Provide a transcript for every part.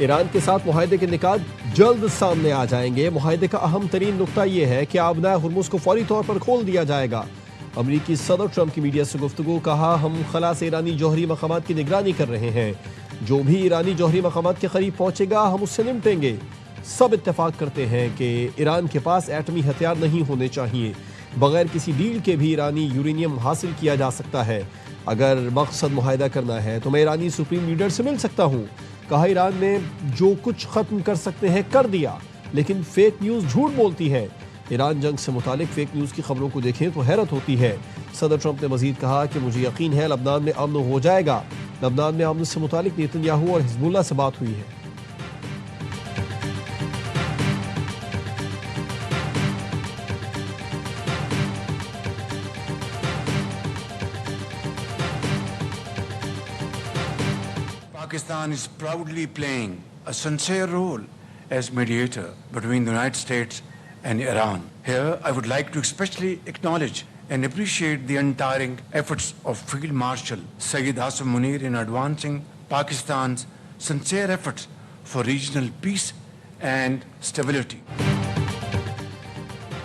Iran के साथ मुआहदे के निकात जल्द सामने आ जाएंगे। मुआहदे का अहम तरीन नुकता यह है कि आबनाए हुर्मुज़ को फौरी तौर पर खोल दिया जाएगा। अमरीकी सदर ट्रंप की मीडिया से गुफ्तगू, कहा हम खला से ईरानी जौहरी मकामात की निगरानी कर रहे हैं। जो भी ईरानी जौहरी मकामात के करीब पहुंचेगा हम उससे निपटेंगे। सब इत्तेफाक करते हैं कि ईरान के पास एटमी हथियार नहीं होने चाहिए। बगैर किसी डील के भी ईरानी यूरेनियम हासिल किया जा सकता है। अगर मकसद मुआहदा करना है तो मैं ईरानी सुप्रीम लीडर से मिल सकता हूँ। कहा ईरान ने जो कुछ खत्म कर सकते हैं कर दिया, लेकिन फेक न्यूज़ झूठ बोलती है। ईरान जंग से मुतालिक फेक न्यूज़ की खबरों को देखें तो हैरत होती है। सदर ट्रंप ने मजीद कहा कि मुझे यकीन है लबनान में अमन हो जाएगा। लबनान में अमन से मुतालिक नेतन्याहू और हिजबुल्लाह से बात हुई है। Pakistan is proudly playing a sincere role as mediator between the United States and Iran. Here, I would like to especially acknowledge and appreciate the untiring efforts of Field Marshal Sayyid Asim Munir in advancing Pakistan's sincere efforts for regional peace and stability.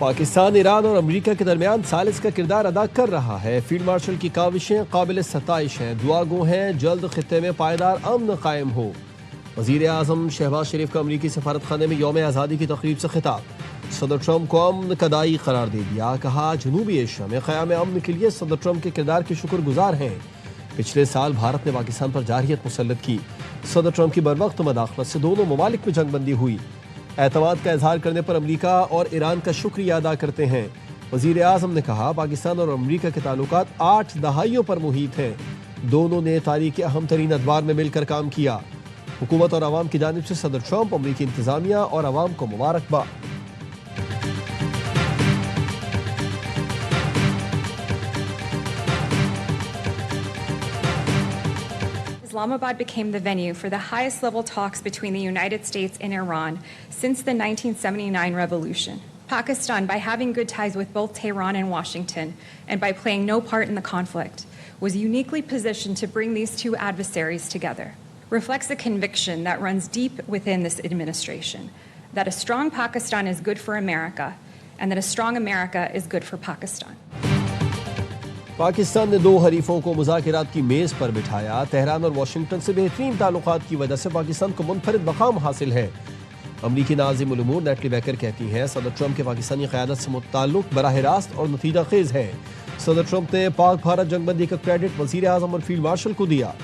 Pakistan Iran और America के दरमियान सालिस का किरदार अदा कर रहा है। Field marshal की काविशें काबिल सताइश हैं। दुआ गो हैं जल्द खित्ते में पायदार अमन कायम हो। वज़ीर आज़म शहबाज शरीफ का अमरीकी सफारत खाने में यौम आज़ादी की तकरीब से खिताब। सदर ट्रंप को अमन का दाई करार दे दिया। कहा जनूबी एशिया में क़याम अमन के लिए सदर ट्रंप के किरदार के शुक्रगुजार हैं। पिछले साल भारत ने पाकिस्तान पर जारहियत मुसल्लत की। सदर ट्रंप की बरवक्त मदाखलत से दोनों ममालिक में जंगबंदी हुई। एतमाद का इजहार करने पर अमरीका और ईरान का शुक्रिया अदा करते हैं। वज़ीर आज़म ने कहा पाकिस्तान और अमरीका के ताल्लुकात 8 दहाइयों पर मुहित हैं। दोनों ने तारीख के अहम तरीन अदवार में मिलकर काम किया। हुकूमत और अवाम की जानिब से सदर ट्रंप, अमरीकी इंतज़ामिया और अवाम को मुबारकबाद। Islamabad became the venue for the highest level talks between the United States and Iran since the 1979 revolution. Pakistan, by having good ties with both Tehran and Washington, and by playing no part in the conflict, was uniquely positioned to bring these two adversaries together. Reflects a conviction that runs deep within this administration, that a strong Pakistan is good for America, and that a strong America is good for Pakistan. Pakistan ने दो हरीफों को मुज़ाकिरात की मेज़ पर बिठाया। Tehran और Washington से बेहतरीन ताल्लुकात की वजह से पाकिस्तान को मुनफरिद मकाम हासिल है। अमरीकी नाज़िम उल उमूर नेटली बेकर कहती हैं सदर ट्रंप के पाकिस्तानी क़यादत से मुताल्लुक़ बराह रास्त और नतीजा खेज़ है। सदर ट्रंप ने पाक भारत जंगबंदी का क्रेडिट वज़ीर आज़म और फील्ड मार्शल को दिया।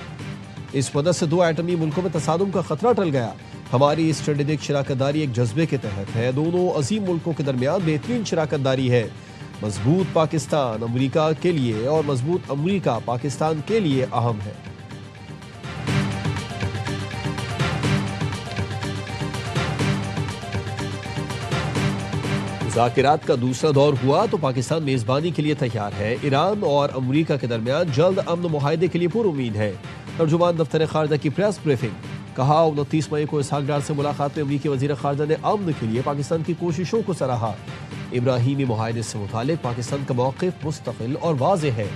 इस वजह से दो एटमी मुल्कों में तसादुम का खतरा टल गया। हमारी स्ट्रेटेजिक शराकतदारी एक जज्बे के तहत है। दोनों अजीम मुल्कों के दरमियान बेहतरीन शराकतदारी है। मजबूत पाकिस्तान अमेरिका के लिए और मजबूत अमेरिका पाकिस्तान के लिए अहम है। मुज़ाकिरात का दूसरा दौर हुआ तो पाकिस्तान मेज़बानी के लिए तैयार है। ईरान और अमेरिका के दरमियान जल्द अमन मुआहदे के लिए पूरी उम्मीद है। तर्जुमान दफ्तर खारजा की प्रेस ब्रीफिंग, कहा 29 मई को इसहाक डार से मुलाकात में अमरीकी वज़ीर खारजा ने अमन के लिए पाकिस्तान की कोशिशों को सराहा। इब्राहीमी मुआहदे से मुतालिक पाकिस्तान का मौक़िफ़ मुस्तक़िल और वाज़ेह है।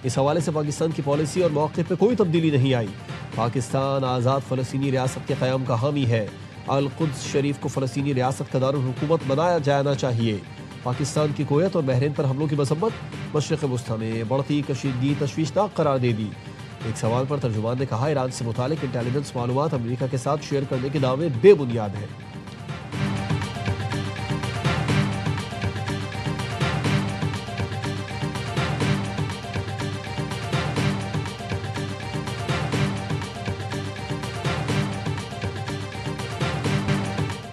इस हवाले से पाकिस्तान की पॉलिसी और मौक़िफ़ में कोई तब्दीली नहीं आई। पाकिस्तान आज़ाद फ़लस्तीनी रियासत के क़याम का हामी है। अल-कुद्स शरीफ को फ़लस्तीनी रियासत का दारुल हुकूमत बनाया जाना चाहिए। पाकिस्तान की कुवैत और बहरीन पर हमलों की मसम्मत मशरिक़ वस्ता में बढ़ती कशीदगी तशवीशनाक करार दे दी। एक सवाल पर तर्जुमान ने कहा ईरान से मुतालिक इंटेलिजेंस मालूमात अमेरिका के साथ शेयर करने के दावे बेबुनियाद हैं।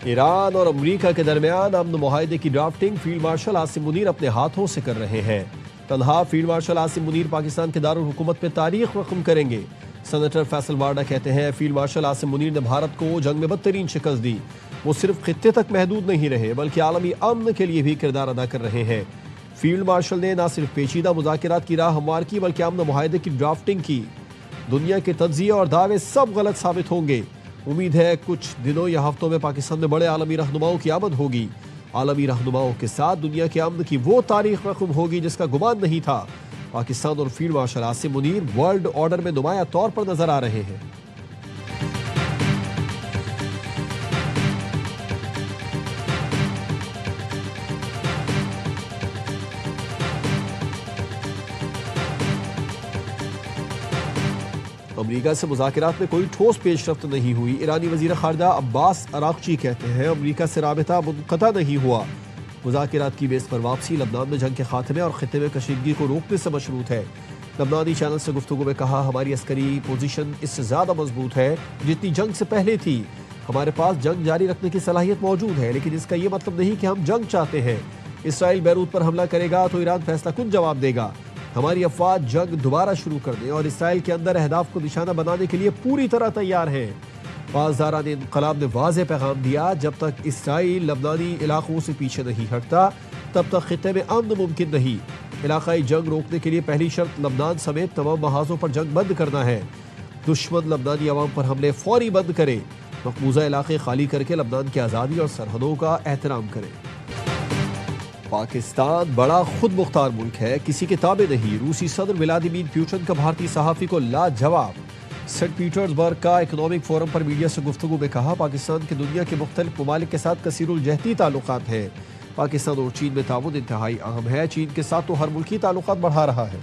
ईरान और अमेरिका के दरमियान अमन मुआहदे की drafting field marshal Asim Munir अपने हाथों से कर रहे हैं। तन्हा फील्ड मार्शल आसिम मुनीर पाकिस्तान के दारुल हुकूमत में तारीख रकम करेंगे। सेनेटर फैसल वार्डा कहते हैं फील्ड मार्शल आसिम मुनीर ने भारत को जंग में बदतरीन शिकस्त दी। वो सिर्फ खित्ते तक महदूद नहीं रहे बल्कि आलमी अमन के लिए भी किरदार अदा कर रहे हैं। फील्ड मार्शल ने न सिर्फ पेचीदा मुज़ाकिरात की राह हमवार की बल्कि अमन मुआहदे की ड्राफ्टिंग की। दुनिया के तज्ज़िये और दावे सब गलत साबित होंगे। उम्मीद है कुछ दिनों या हफ्तों में पाकिस्तान में बड़े आलमी रहनुमाओं की आमद होगी। आलमी रहनुमाओं के साथ दुनिया के अमन की वो तारीख रकम होगी जिसका गुमान नहीं था। पाकिस्तान और field marshal Asim Munir world order में नुमाया तौर पर नजर आ रहे हैं। अमरीका से मुज़ाकरात में कोई ठोस पेशरफ्त नहीं हुई। ईरानी वज़ीर ख़ारजा अब्बास अराक़ची कहते हैं अमरीका से राबिता मुनक़ता नहीं हुआ। मुज़ाकरात की बेस पर वापसी लबनान में जंग के खात्मे और ख़ित्ते में कशीदगी को रोकने से मशरूत है। लबनानी चैनल से गुफ्तगू में कहा, हमारी अस्करी पोजीशन इससे ज़्यादा मजबूत है जितनी जंग से पहले थी। हमारे पास जंग जारी रखने की सलाहियत मौजूद है, लेकिन इसका ये मतलब नहीं कि हम जंग चाहते हैं। इसराइल बैरूत पर हमला करेगा तो ईरान फैसला कुन जवाब देगा। हमारी अफवाज जंग दोबारा शुरू करने और इसराइल के अंदर अहदाफ को निशाना बनाने के लिए पूरी तरह तैयार है। पासदारान इन्क़लाब ने वाज़ेह पैगाम दिया, जब तक इसराइल लबनानी इलाकों से पीछे नहीं हटता तब तक खित्ते में अमन मुमकिन नहीं। इलाकाई जंग रोकने के लिए पहली शर्त लबनान समेत तमाम महाजों पर जंग बंद करना है। दुश्मन लबनानी अवाम पर हमले फौरी बंद करे, मकबूजा इलाके खाली करके लबनान की आज़ादी और सरहदों का एहतराम करे। पाकिस्तान बड़ा खुद मुख्तार मुल्क है, किसी के ताबे नहीं। रूसी सदर व्लादिमीर पुतिन का भारतीय सहाफ़ी को लाजवाब। सेंट पीटर्सबर्ग का इकनॉमिक फोरम पर मीडिया से गुफ्तगू में कहा, पाकिस्तान के दुनिया के मुख्तलिफ ममालिक के साथ कसीरुल जहती ताल्लुकात हैं। पाकिस्तान और चीन में ताउन इंतहाई अहम है। चीन के साथ तो हर मुल्की ताल्लुकात बढ़ा रहा है।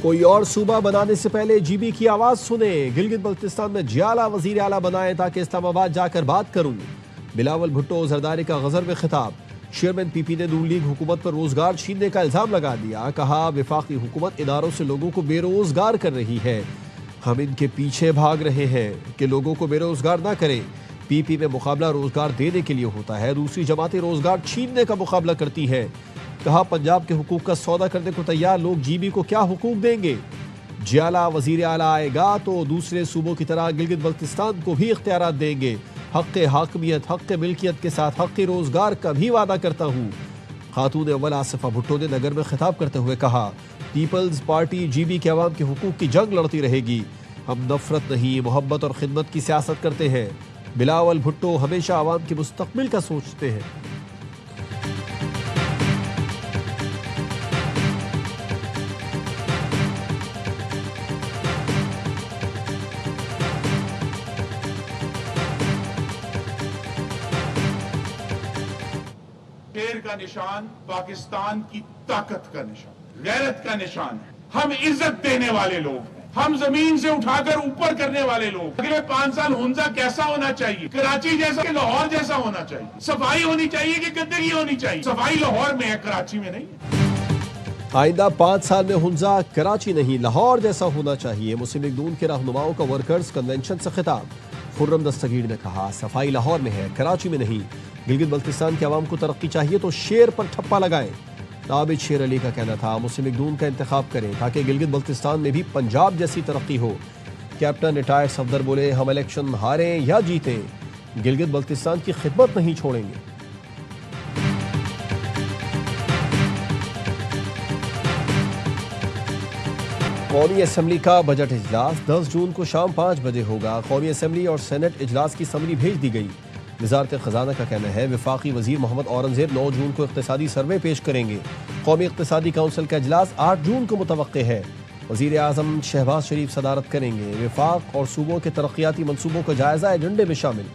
कोई और सूबा बनाने से पहले जीबी की आवाज सुने। गिलगित बल्तिस्तान में जियाला वजीर आला बनाए ताकि इस्लामाबाद जाकर बात करूं। बिलावल भुट्टो जरदारी का गजर में खिताब। चेयरमैन पीपी ने नून लीग हुकूमत पर रोजगार छीनने का इल्जाम लगा दिया। कहा, विफाकी हुकूमत इदारों से लोगों को बेरोजगार कर रही है। हम इनके पीछे भाग रहे हैं कि लोगों को बेरोजगार ना करें। पीपी में मुकाबला रोजगार देने के लिए होता है, दूसरी जमातें रोजगार छीनने का मुकाबला करती हैं। कहा, पंजाब के हुकूक का सौदा करने को तैयार लोग जीबी को क्या हुकूक देंगे। जियाला वजीर आला आएगा तो दूसरे सूबों की तरह गिलगित बल्तिस्तान को भी इख्तियारात देंगे। हक़ हाकमियत, हक़ मिल्कियत के साथ हक़ रोजगार का भी वादा करता हूँ। खातून अव्वल आसिफा भुट्टो ने नगर में खिताब करते हुए कहा, पीपल्स पार्टी जीबी के अवाम के हुकूक की जंग लड़ती रहेगी। हम नफरत नहीं, मोहब्बत और खिदमत की सियासत करते हैं। बिलावल भुट्टो हमेशा अवाम के मुस्तकबिल का सोचते हैं। शेर का निशान पाकिस्तान की ताकत का निशान, गैरत का निशान है। हम इज्जत देने वाले लोग हैं, हम जमीन से उठाकर ऊपर करने वाले लोग। अगले 5 साल हुंजा कैसा होना चाहिए? कराची जैसा कि लाहौर जैसा होना चाहिए। सफाई होनी चाहिए कि गंदगी होनी चाहिए? सफाई लाहौर में है, कराची में नहीं। आइंदा 5 साल में हुंजा कराची नहीं लाहौर जैसा होना चाहिए। मुस्लिम लीग नून के रहनुमाओं का वर्कर्स कन्वेंशन से खिताब। खुर्रम दस्तगीर ने कहा, सफाई लाहौर में है, कराची में नहीं। गिलगित बल्तिस्तान के अवाम को तरक्की चाहिए तो शेर पर ठप्पा लगाएं। आबिद शेर अली का कहना था, मुस्लिम लीग नून का इंतखाब करें ताकि गिलगित बल्तिस्तान में भी पंजाब जैसी तरक्की हो। कैप्टन रिटायर्ड सफदर बोले, हम इलेक्शन हारें या जीतें, गिलगित बल्तिस्तान की खिदमत नहीं छोड़ेंगे। कौमी असम्बली का बजट इजलास 10 जून को शाम 5 बजे होगा। कौमी असम्बली और सेनेट इजलास की समरी भेज दी गई। वजारत खजाना का कहना है, वफाकी वजीर मोहम्मद औरंगजेब 9 जून को इक्तिसादी सर्वे पेश करेंगे। कौमी इक्तिसादी काउंसिल का इजलास 8 जून को मुतवक्के है। वजीर आजम शहबाज शरीफ सदारत करेंगे। विफाक और सूबों के तरक्याती मनसूबों का जायजा एजेंडे में शामिल।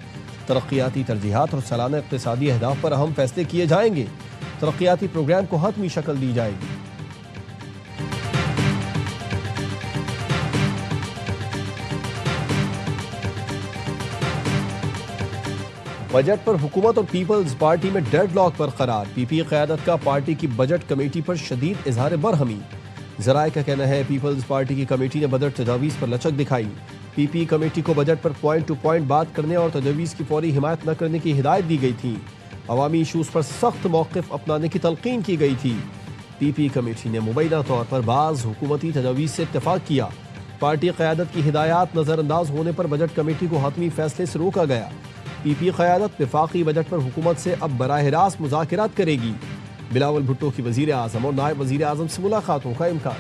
तरक्याती तरजीहात और सालाना इक्तिसादी अहदाफ पर अहम फैसले किए जाएंगे। तरक्याती प्रोग्राम को हतमी शक्ल दी जाएगी। बजट पर हुकूमत और पीपल्स पार्टी में डेडलॉक बरकरार। पीपी क़यादत का पार्टी की बजट कमेटी पर शदीद इजहार बरहमी। ज़राए का कहना है, पीपल्स पार्टी की कमेटी ने बजट तजावीज़ पर लचक दिखाई। पीपी कमेटी को बजट पर पॉइंट टू पॉइंट बात करने और तजावीज़ की फौरी हिमायत न करने की हिदायत दी गई थी। अवामी इशूज़ पर सख्त मौक़िफ़ अपनाने की तलक़ीन की गई थी। पीपी कमेटी ने मुबैना तौर पर बाज़ हुकूमती तजावीज़ से इत्तेफाक किया। पार्टी क़यादत की हिदायत नज़रअंदाज होने पर बजट कमेटी को हतमी फैसले से रोका गया। पीपी क़यादत वफाकी बजट पर हुकूमत से अब बराह रास्त मुज़ाकरात करेगी। बिलावल भुट्टो की वज़ीर आज़म और नायब वज़ीर आज़म से मुलाकातों का इम्कान।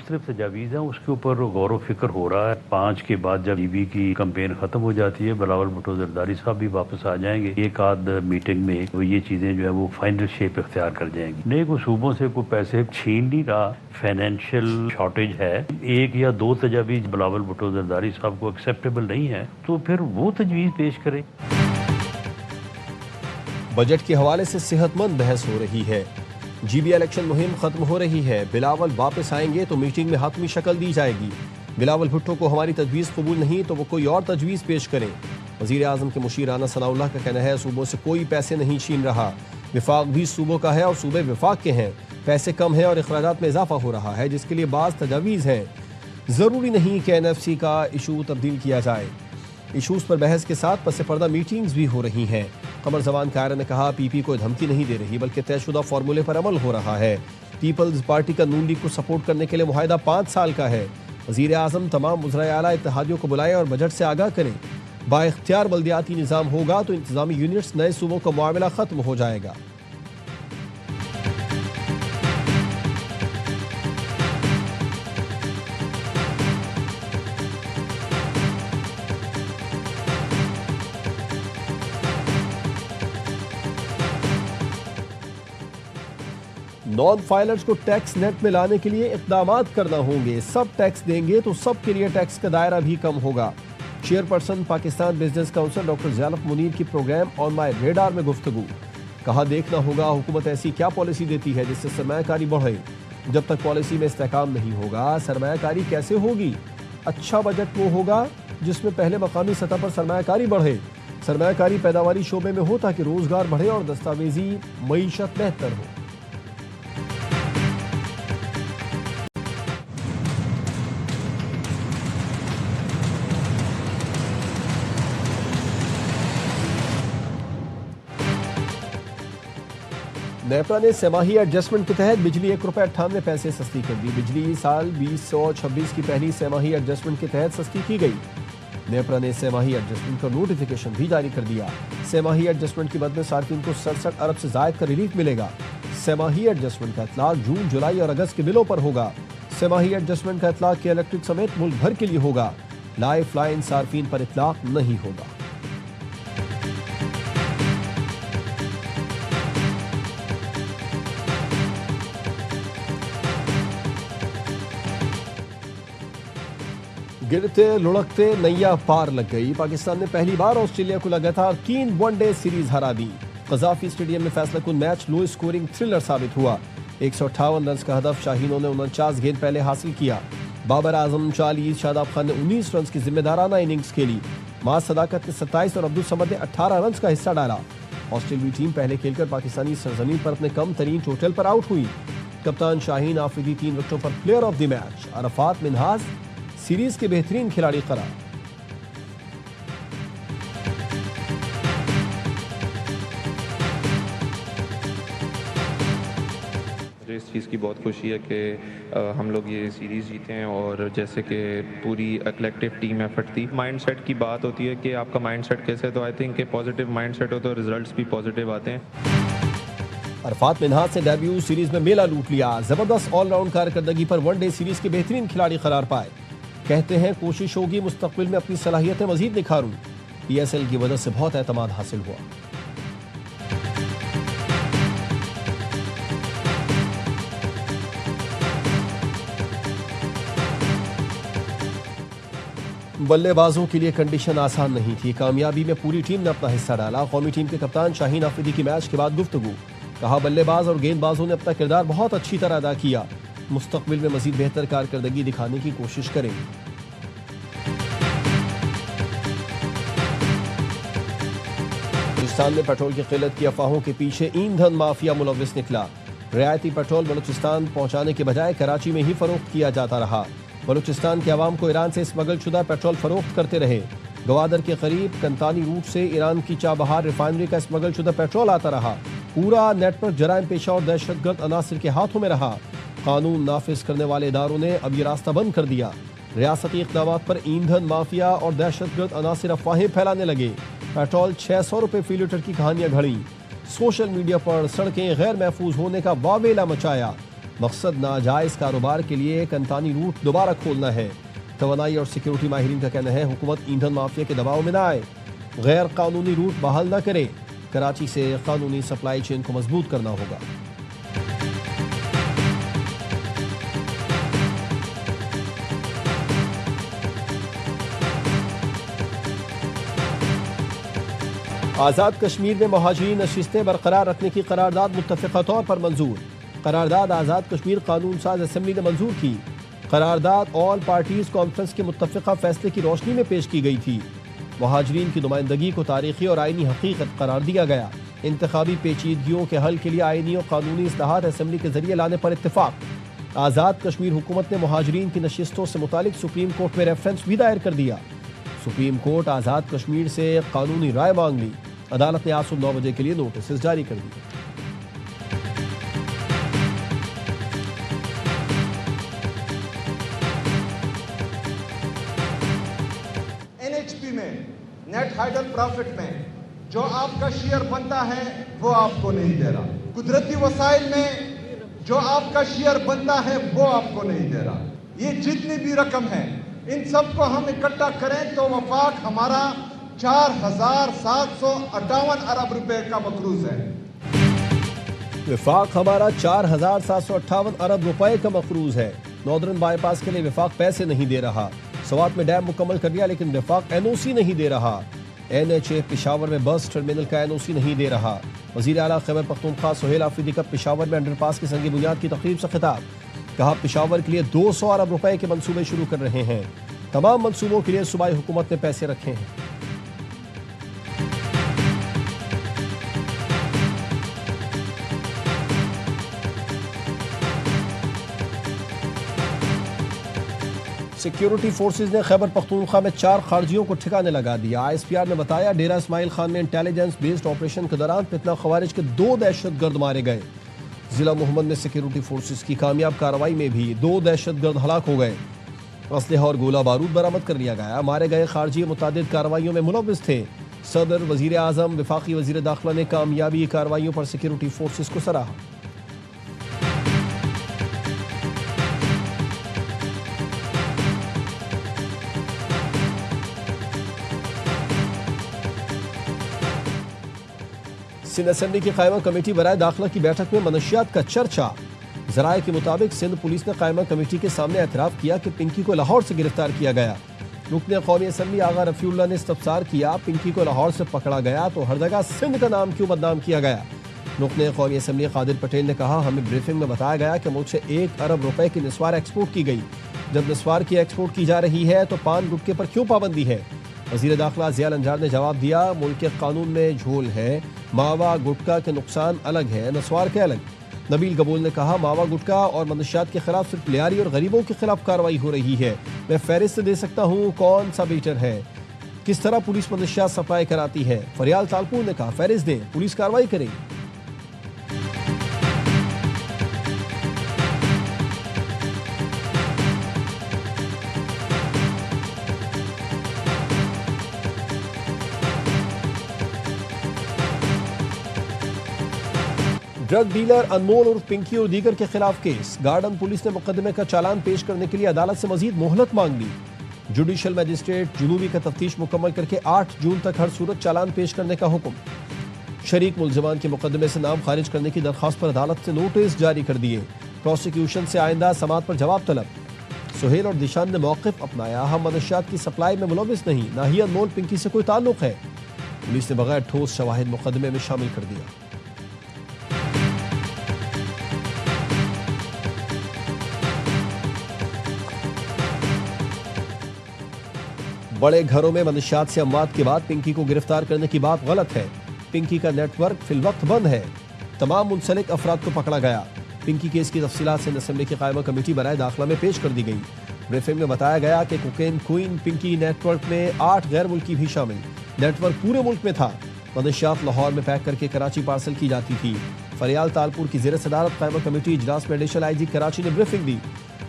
मुख्तलिफ तजावीज़ हैं, उसके ऊपर गौर व फिक्र हो रहा है। 5 के बाद जब ईवी की कैंपेन ख़त्म हो जाती है, बिलावल भुट्टो जरदारी साहब भी वापस आ जाएंगे। एक आध मीटिंग में तो ये चीज़ें जो है वो फाइनल शेप इख्तियार कर जाएंगी। नए को सूबों से कोई पैसे छीन नहीं रहा, फाइनेंशियल शॉर्टेज है, 1 या 2 तजावीज़ बिलावल भुट्टो जरदारी साहब को एक्सेप्टेबल नहीं है तो फिर वो तजवीज़ पेश करें। बजट के हवाले से सेहतमंद बहस हो रही है। जीबी इलेक्शन मुहिम खत्म हो रही है। बिलावल वापस आएंगे तो मीटिंग में हातमी शक्ल दी जाएगी। बिलावल भुट्टो को हमारी तजवीज़ कबूल नहीं तो वो कोई और तजवीज़ पेश करें। वज़ीर आज़म के मुशीर राना सनाउल्लाह का कहना है सूबों से कोई पैसे नहीं छीन रहा, विफाक भी सूबों का है और सूबे विफाक के हैं। पैसे कम है और अखराजात में इजाफा हो रहा है जिसके लिए बाज़ तजावीज़ हैं। ज़रूरी नहीं कि NFC का इशू तब्दील किया जाए। इशूज़ पर बहस के साथ पस पर्दा मीटिंग्स भी हो रही हैं। कमर जमान कायरा ने कहा PP को धमकी नहीं दे रही बल्कि तयशुदा फार्मूले पर अमल हो रहा है। पीपल्स पार्टी का नून लीग को सपोर्ट करने के लिए मुआहदा 5 साल का है। वज़ीर आज़म तमाम वज़राए आला इत्तेहादियों को बुलाएं और बजट से आगाह करें। बाइख्तियार बल्दियाती निज़ाम होगा तो इंतजामी यूनिट्स नए सूबों का मामला ख़त्म हो जाएगा। नॉन फाइलर्स को टैक्स नेट में लाने के लिए इक़दामात करना होंगे। सब टैक्स देंगे तो सबके लिए टैक्स का दायरा भी कम होगा। Chairperson Pakistan business council doctor Zainab Munir की प्रोग्राम ऑन माई रेडार में गुफ्तगू। कहा देखना होगा हुकूमत ऐसी क्या पॉलिसी देती है जिससे सरमायाकारी बढ़े। जब तक पॉलिसी में इस्तेहकाम नहीं होगा सरमायाकारी कैसे होगी। अच्छा बजट वो होगा जिसमें पहले मकामी सतह पर सरमायाकारी बढ़े। सरमायाकारी पैदावारी शोबे में हो ताकि रोजगार बढ़े और दस्तावेजी मईशत बेहतर हो। नेपरा ने सेमाही एडजस्टमेंट के तहत बिजली ₹1.98 सस्ती कर दी। बिजली साल 2026 की पहली सेमाही एडजस्टमेंट के तहत सस्ती की गई। नेपरा ने सेमाही एडजस्टमेंट का नोटिफिकेशन भी जारी कर दिया। सेमाही एडजस्टमेंट की मद में सार्फिन को 67 अरब से जायद का रिलीफ मिलेगा। सेमाही एडजस्टमेंट का इतलाक जून, जुलाई और अगस्त के बिलों पर होगा। सेमाही एडजस्टमेंट का इतलाक के इलेक्ट्रिक समेत मुल्क भर के लिए होगा। लाइफ लाइन सार्फिन पर इतलाक नहीं होगा। गिरते लुढ़कते नैया पार लग गई। पाकिस्तान ने पहली बार ऑस्ट्रेलिया को लगातार 3 वनडे सीरीज हरा दी। कज़ाफी स्टेडियम में फैसलाकुन मैच लो स्कोरिंग थ्रिलर साबित हुआ। 158 रन का हदफ शाहीनों ने 49 गेंद पहले हासिल किया। बाबर आजम 40, शादाब खान ने 19 रन की जिम्मेदाराना इनिंग्स खेली। माज सदाकत ने 27 और अब्दुल समद ने 18 रन का हिस्सा डाला। ऑस्ट्रेलियाई टीम पहले खेलकर पाकिस्तानी सरजमीन पर अपने कम तरीन टोटल पर आउट हुई। कप्तान शाहीन आफरीदी 3 विकेटों पर player of the match. Arafat Minhaj series के बेहतरीन खिलाड़ी करार। मुझे इस चीज़ की बहुत खुशी है कि हम लोग ये सीरीज़ जीते हैं और जैसे कि पूरी कलेक्टिव टीम एफर्ट थी। माइंडसेट की बात होती है कि आपका माइंडसेट कैसे, तो आई थिंक कि पॉजिटिव माइंडसेट हो तो रिजल्ट्स भी पॉजिटिव आते हैं। अरफात मिन्हाज से डेब्यू सीरीज में मेला लूट लिया। जबरदस्त ऑलराउंड कारकर्दगी पर वनडे सीरीज के बेहतरीन खिलाड़ी करार पाए। कहते हैं कोशिश होगी मुस्तकबिल में अपनी सलाहियतें मजीद निखारूं। PSL की वजह से बहुत एतमाद हासिल हुआ। बल्लेबाजों के लिए कंडीशन आसान नहीं थी। कामयाबी में पूरी टीम ने अपना हिस्सा डाला। कौमी टीम के कप्तान शाहीन आफरीदी की मैच के बाद गुफ्तगू। कहा बल्लेबाज और गेंदबाजों ने अपना किरदार बहुत अच्छी तरह अदा किया। मुस्तकबिल में मजीद बेहतर कारकर्दगी दिखाने की कोशिश करेंगे। बलूचिस्तान में पेट्रोल की किल्लत की अफवाहों के पीछे ईंधन माफिया मुलविस निकला। रियायती पेट्रोल बलूचिस्तान पहुंचाने के बजाय कराची में ही फरोख्त किया जाता रहा। बलूचिस्तान के अवाम को ईरान से स्मगल शुदा पेट्रोल फरोख्त करते रहे। गवादर के करीब कंतानी रूट से ईरान की चाबहार रिफाइनरी का स्मगल शुदा पेट्रोल आता रहा। पूरा नेटवर्क जराइम पेशा और दहशतगर्द अनासिर के हाथों में रहा। कानून नाफिज करने वाले इदारों ने अब ये रास्ता बंद कर दिया। रियासती इक़दामात पर ईंधन माफिया और दहशतगर्द अनासिर अफवाहें फैलाने लगे। पेट्रोल 600 रुपये फी लीटर की कहानियां घड़ी। सोशल मीडिया पर सड़कें गैर महफूज होने का वावेला मचाया। मकसद नाजायज़ कारोबार के लिए कंतानी रूट दोबारा खोलना है। तवानाई और सिक्योरिटी माहिरीन का कहना है हुकूमत ईंधन माफिया के दबाव में न आए, गैर कानूनी रूट बहाल न करे। कराची से कानूनी सप्लाई चेन को मजबूत करना होगा। आज़ाद कश्मीर में मुहाजिरीन नशिस्तें बरकरार रखने की करारदाद मुत्तफ़िक़ा तौर पर मंजूर। करारदाद आज़ाद कश्मीर कानून साज असम्बली ने मंजूर की। करारदाद ऑल पार्टीज़ कॉन्फ्रेंस के मुत्तफ़िक़ा फैसले की रोशनी में पेश की गई थी। मुहाजिरीन की नुमाइंदगी को तारीख़ी और आइनी हकीकत करार दिया गया। इंतखाबी पेचीदगियों के हल के लिए आइनी और कानूनी इस्लाहात असम्बली के जरिए लाने पर इत्तेफाक। आज़ाद कश्मीर हुकूमत ने मुहाजिरीन की नशिस्तों से मुतालिक सुप्रीम कोर्ट में रेफरेंस भी दायर कर दिया। सुप्रीम कोर्ट आज़ाद कश्मीर से कानूनी राय मांग ली। अदालत ने आज सुबह 9 बजे के लिए नोटिस जारी कर दिए। NHP में नेट हाइडल प्रॉफिट में जो आपका शेयर बनता है वो आपको नहीं दे रहा। कुदरती वसाइल में जो आपका शेयर बनता है वो आपको नहीं दे रहा। ये जितनी भी रकम है इन सबको हम इकट्ठा करें तो वफाक हमारा 4,758 अरब रुपए का मकरूज है। विफाक हमारा 4,758 अरब रुपए का मकरूज है। नॉर्दर्न बाईपास के लिए विफाक पैसे नहीं दे रहा। सवात में डैम मुकम्मल कर दिया लेकिन विफाक NOC नहीं दे रहा। NHA पेशावर में बस टर्मिनल का NOC नहीं दे रहा। वज़ीर आला खैबर पख्तूनख्वा सुहेल आफरीदी का पेशावर में अंडरपास की संगी बुनियाद की तकरीब से खिताब। कहा पेशावर के लिए 200 अरब रुपए के मंसूबे शुरू कर रहे हैं। तमाम मंसूबों के लिए सूबाई हुकूमत ने पैसे रखे हैं। सिक्योरिटी फोर्सेज ने खैबर पख्तूनख्वा में 4 खारजियों को ठिकाने लगा दिया। ISPR ने बताया डेरा इस्माइल खान में इंटेलिजेंस बेस्ड ऑपरेशन के दौरान फितना खवारिज के 2 दहशतगर्द मारे गए। जिला मोहम्मद में सिक्योरिटी फोर्सेज की कामयाब कार्रवाई में भी 2 दहशतगर्द हलाक हो गए। असलहा और गोला बारूद बरामद कर लिया गया। मारे गए खारजी मुतादिद कार्रवाइयों में मुलव्विस थे। सदर, वजीर आजम, वफाकी वजीर दाखिला ने कामयाबी कार्रवाइयों पर सिक्योरिटी फोर्सेज को सराहा। सिंध असेंबली की कायमा कमेटी बराए दाखिला की बैठक में मनशियात का चर्चा। जराये के मुताबिक सिंध पुलिस ने कायमा कमेटी के सामने एतराफ़ किया कि पिंकी को लाहौर से गिरफ्तार किया गया। रुकने कौमी असम्बली आगा रफीउल्लाह ने इस्तफसार किया पिंकी को लाहौर से पकड़ा गया तो हर जगह सिंध का नाम क्यों बदनाम किया गया। रुकने कौमी असम्बली कादिर पटेल ने कहा हमें ब्रीफिंग में बताया गया कि मुल्क से 1 अरब रुपए की निस्वार एक्सपोर्ट की गई। जब निस्वार की एक्सपोर्ट की जा रही है तो पान गुटके पर क्यों पाबंदी है। वज़ीर दाखिला ज़िया अंजार ने जवाब दिया मुल्क के कानून में झोल है। मावा गुटका के नुकसान अलग है, नस्वार के अलग। नबील गबूल ने कहा मावा गुटका और मनशियात के खिलाफ सिर्फ लियारी और गरीबों के खिलाफ कार्रवाई हो रही है। मैं फहरिस्त दे सकता हूँ कौन सा बीटर है, किस तरह पुलिस मनशियात सप्लाई कराती है। फरियाल तालपुर ने कहा फहरिस्त दें, पुलिस कार्रवाई करेगी। ड्रग डीलर अनमोल उर्फ पिंकी और दीगर के खिलाफ केस। गार्डन पुलिस ने मुकदमे का चालान पेश करने के लिए अदालत से मजीद मोहलत मांग ली। जुडिशल मजिस्ट्रेट जुनूबी का तफ्तीश मुकम्मल करके 8 जून तक हर सूरत चालान पेश करने का हुक्म। शरीक मुलजमान के मुकदमे से नाम खारिज करने की दरख्वास्त पर अदालत से नोटिस जारी कर दिए। प्रोसिक्यूशन से आइंदा समात पर जवाब तलब। सुहेल और दिशान ने मौक़िफ़ अपनाया हम मनशियात की सप्लाई में मुलविस नहीं, ना ही अनमोल पिंकी से कोई ताल्लुक है। पुलिस ने बगैर ठोस शवाहिद मुकदमे में शामिल कर दिया। बड़े घरों में मनशियात से अमवात के बाद पिंकी को गिरफ्तार करने की बात गलत है। पिंकी का नेटवर्क फिलवक्त बंद है। तमाम मुंसलिक अफराद को पकड़ा गया। पिंकी केस की तफसीलात सिंध असेंबली की कायमा कमेटी बराए दाखिला में पेश कर दी गई। ब्रीफिंग में बताया गया कि कोकेन क्वीन पिंकी नेटवर्क में 8 गैर मुल्की भी शामिल। नेटवर्क पूरे मुल्क में था। मनशियात लाहौर में पैक करके कराची पार्सल की जाती थी। फरियाल तालपुर की ज़ेर सदारत कायमा कमेटी इजलास में एडिशनल IG कराची ने ब्रीफिंग दी।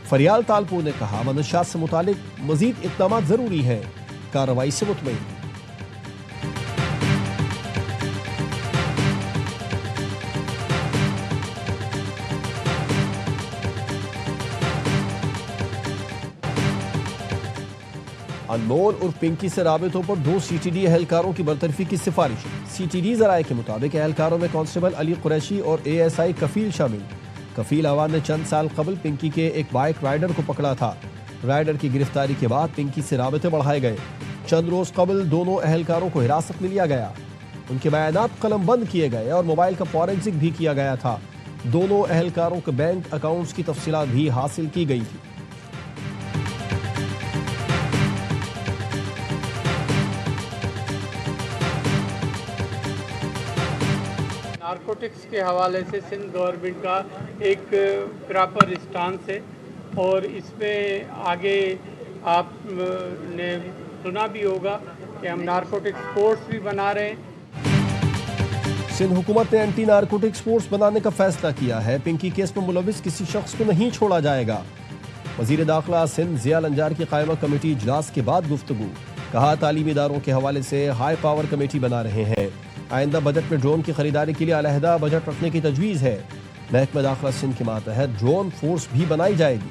फरियाल तालपुर ने कहा मनशियात से मुतालिक मजीद इक़दाम जरूरी है, कार्रवाई से मुतमईन। अनमोल और पिंकी से राबितों पर 2 CTD एहलकारों की बरतरफी की सिफारिश। CTD जराये के मुताबिक एहलकारों में कांस्टेबल अली कुरैशी और ASI कफील शामिल। कफील अवान ने चंद साल कबल पिंकी के एक बाइक राइडर को पकड़ा था। राइडर की गिरफ्तारी के बाद पिंकी से राबिते बढ़ाए गए। चंद रोज कबल दोनों एहलकारों को हिरासत में लिया गया। उनके बयानात कलमबंद किए गए और मोबाइल का फॉरेंसिक भी किया गया था। दोनों एहलकारों के बैंक अकाउंट्स की तफसीलात भी हासिल की गई थी। नारकोटिक्स के हवाले से सिंध गवर्नमेंट का एक प्रॉपर स्टांस है और इसमें आगे आपने सुना भी होगा कि हम नारकोटिक्स फोर्स भी बना रहे हैं। सिंध हुकूमत ने एंटी नारकोटिक्स फोर्स बनाने का फैसला किया है। पिंकी केस में मुलविस किसी शख्स को नहीं छोड़ा जाएगा। वजीर दाखिला सिंध जिया लंजार की कायमा कमेटी इजलास के बाद गुफ्तगू। कहा तालीमी इदारों के हवाले से हाई पावर कमेटी बना रहे हैं। आइंदा बजट में ड्रोन की खरीदारी के लिए अलहदा बजट रखने की तजवीज़ है। महकमा दाखिला सिंध के मातहत ड्रोन फोर्स भी बनाई जाएगी।